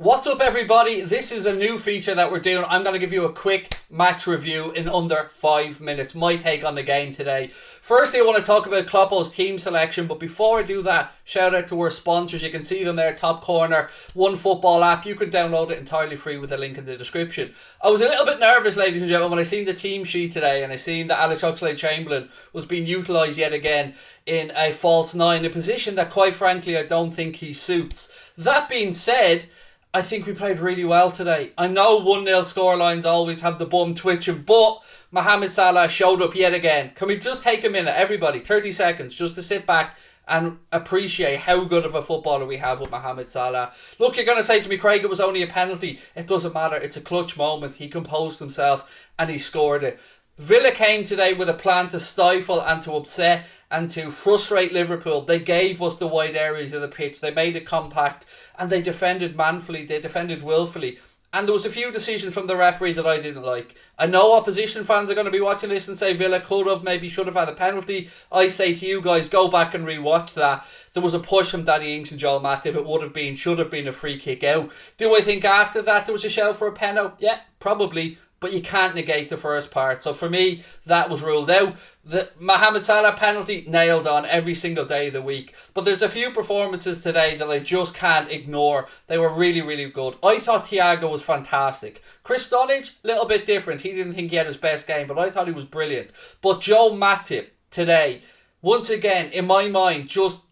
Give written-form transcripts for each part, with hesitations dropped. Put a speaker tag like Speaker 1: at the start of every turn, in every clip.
Speaker 1: What's up, everybody? This is a new feature that we're doing. I'm going to give you a quick match review in under 5 minutes. My take on the game today. Firstly, I want to talk about Kloppo's team selection, but before I do that, shout out to our sponsors. You can see them there, top corner, One Football app. You can download it entirely free with the link in the description. I was a little bit nervous, ladies and gentlemen, when I seen the team sheet today and I seen that Alex Oxlade-Chamberlain was being utilised yet again in a false nine, a position that, quite frankly, I don't think he suits. That being said, I think we played really well today. I know 1-0 scorelines always have the bum twitching, but Mohamed Salah showed up yet again. Can we just take a minute, everybody, 30 seconds, just to sit back and appreciate how good of a footballer we have with Mohamed Salah? Look, you're going to say to me, Craig, it was only a penalty. It doesn't matter. It's a clutch moment. He composed himself and he scored it. Villa came today with a plan to stifle and to upset and to frustrate Liverpool. They gave us the wide areas of the pitch. They made it compact and they defended manfully. They defended willfully. And there was a few decisions from the referee that I didn't like. I know opposition fans are going to be watching this and say Villa could have, maybe should have had a penalty. I say to you guys, go back and rewatch that. There was a push from Danny Ings and Joel Matip. It would have been, should have been a free kick out. Do I think after that there was a shout for a penalty? Yeah, probably. But you can't negate the first part. So for me, that was ruled out. The Mohamed Salah penalty, nailed on every single day of the week. But there's a few performances today that I just can't ignore. They were really, really good. I thought Thiago was fantastic. Chris Stonage, a little bit different. He didn't think he had his best game, but I thought he was brilliant. But Joel Matip today, once again, in my mind, just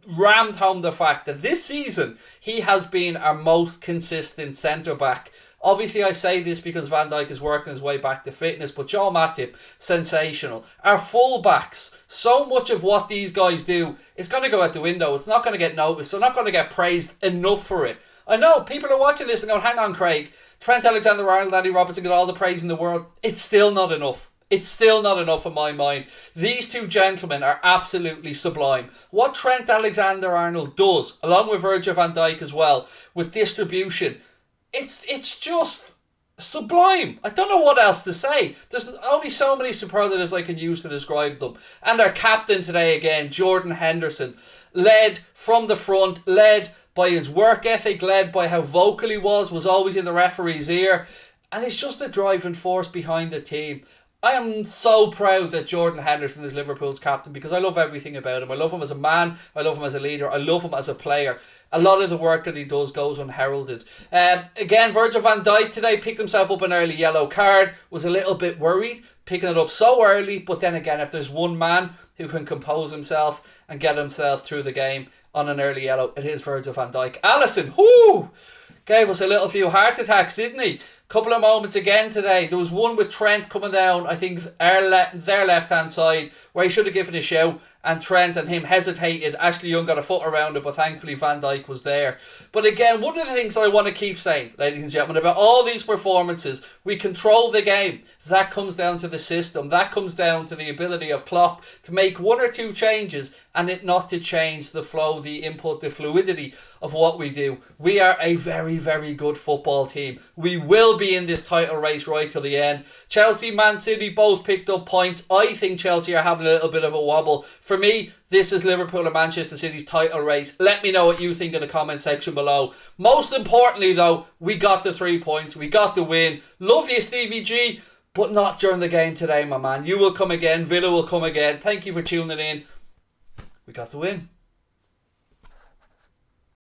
Speaker 1: rammed home the fact that this season, he has been our most consistent centre-back. Obviously, I say this because Van Dijk is working his way back to fitness, but Joel Matip, sensational. Our full-backs, so much of what these guys do is going to go out the window. It's not going to get noticed. They're not going to get praised enough for it. I know, people are watching this and going, hang on, Craig. Trent Alexander-Arnold, Andy Robertson get all the praise in the world. It's still not enough. It's still not enough in my mind. These two gentlemen are absolutely sublime. What Trent Alexander-Arnold does, along with Virgil van Dijk as well, with distribution, it's just sublime. I don't know what else to say. There's only so many superlatives I can use to describe them. And our captain today again, Jordan Henderson, led from the front, led by his work ethic, led by how vocal he was always in the referee's ear. And it's just a driving force behind the team. I am so proud that Jordan Henderson is Liverpool's captain because I love everything about him. I love him as a man. I love him as a leader. I love him as a player. A lot of the work that he does goes unheralded. Again, Virgil van Dijk today picked himself up an early yellow card. Was a little bit worried picking it up so early. But then again, if there's one man who can compose himself and get himself through the game on an early yellow, it is Virgil van Dijk. Alisson, whoo! Gave us a little few heart attacks, didn't he? Couple of moments again today. There was one with Trent coming down, I think, their left-hand side, where he should have given a shout, and Trent and him hesitated. Ashley Young got a foot around it, but thankfully Van Dijk was there. But again, one of the things that I want to keep saying, ladies and gentlemen, about all these performances, we control the game. That comes down to the system. That comes down to the ability of Klopp to make one or two changes and it not to change the flow, the input, the fluidity of what we do. We are a very, very good football team. We will be in this title race right till the end. Chelsea, Man City both picked up points. I think Chelsea are having a little bit of a wobble. For me, this is Liverpool and Manchester City's title race. Let me know what you think in the comment section below. Most importantly though, we got the 3 points. We got the win. Love you, Stevie G, but not during the game today, my man. You will come again. Villa will come again. Thank you for tuning in. We got the win.